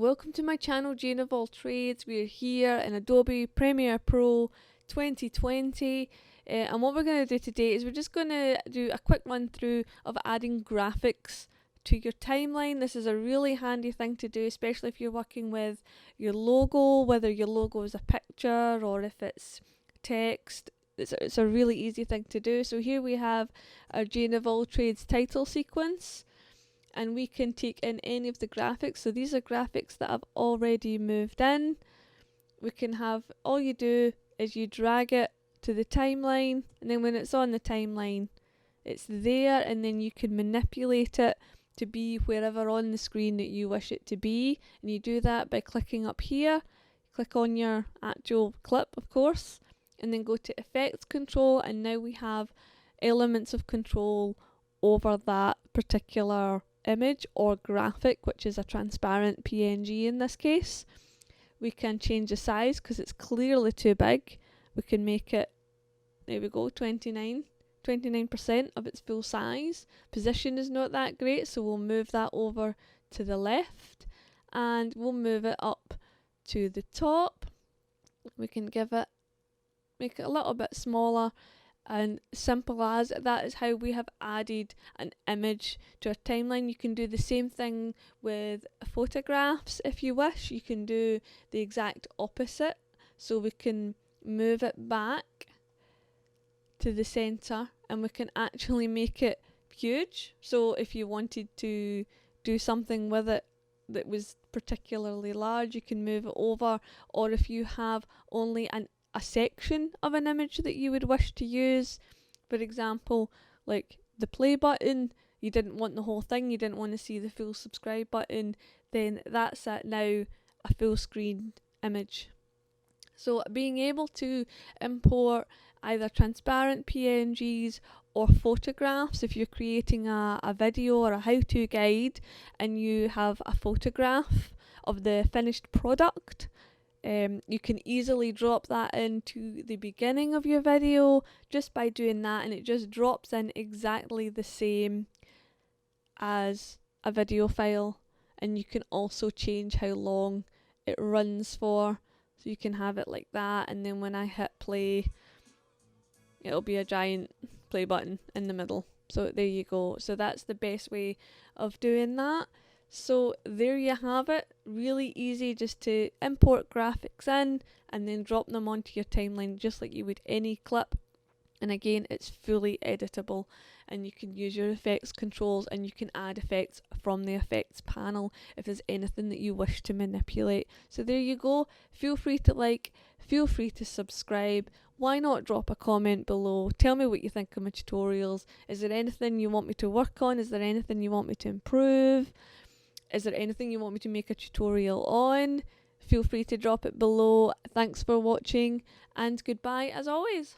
welcome to my channel, Jane of All Trades. We're here in Adobe Premiere Pro 2020 and what we're going to do today is we're just going to do a quick run through of adding graphics to your timeline. This is a really handy thing to do, especially if you're working with your logo, whether your logo is a picture or if it's text. It's a really easy thing to do. So here we have our Jane of All Trades title sequence, and we can take in any of the graphics. So these are graphics that I've already moved in. We can have, all you do is you drag it to the timeline, and then when it's on the timeline it's there, and then you can manipulate it to be wherever on the screen that you wish it to be. And you do that by clicking up here, click on your actual clip of course, and then go to effects control, and now we have elements of control over that particular image or graphic, which is a transparent PNG in this case. We can change the size because it's clearly too big. We can make it, there we go, 29% of its full size. Position is not that great, so we'll move that over to the left and we'll move it up to the top. We can make it a little bit smaller, and simple as that is how we have added an image to our timeline. You can do the same thing with photographs if you wish. You can do the exact opposite, so we can move it back to the center and we can actually make it huge. So if you wanted to do something with it that was particularly large, you can move it over, or if you have only a section of an image that you would wish to use, for example like the play button, you didn't want the whole thing, you didn't want to see the full subscribe button, then that's now a full screen image. So being able to import either transparent PNGs or photographs, if you're creating a video or a how-to guide and you have a photograph of the finished product, you can easily drop that into the beginning of your video just by doing that, and it just drops in exactly the same as a video file. And you can also change how long it runs for, so you can have it like that, and then when I hit play it'll be a giant play button in the middle. So there you go. So that's the best way of doing that. So there you have it, really easy just to import graphics in and then drop them onto your timeline just like you would any clip. And again, it's fully editable, and you can use your effects controls and you can add effects from the effects panel if there's anything that you wish to manipulate. So there you go. Feel free to like, feel free to subscribe. Why not drop a comment below? Tell me what you think of my tutorials. Is there anything you want me to work on? Is there anything you want me to improve? Is there anything you want me to make a tutorial on? Feel free to drop it below. Thanks for watching and goodbye as always.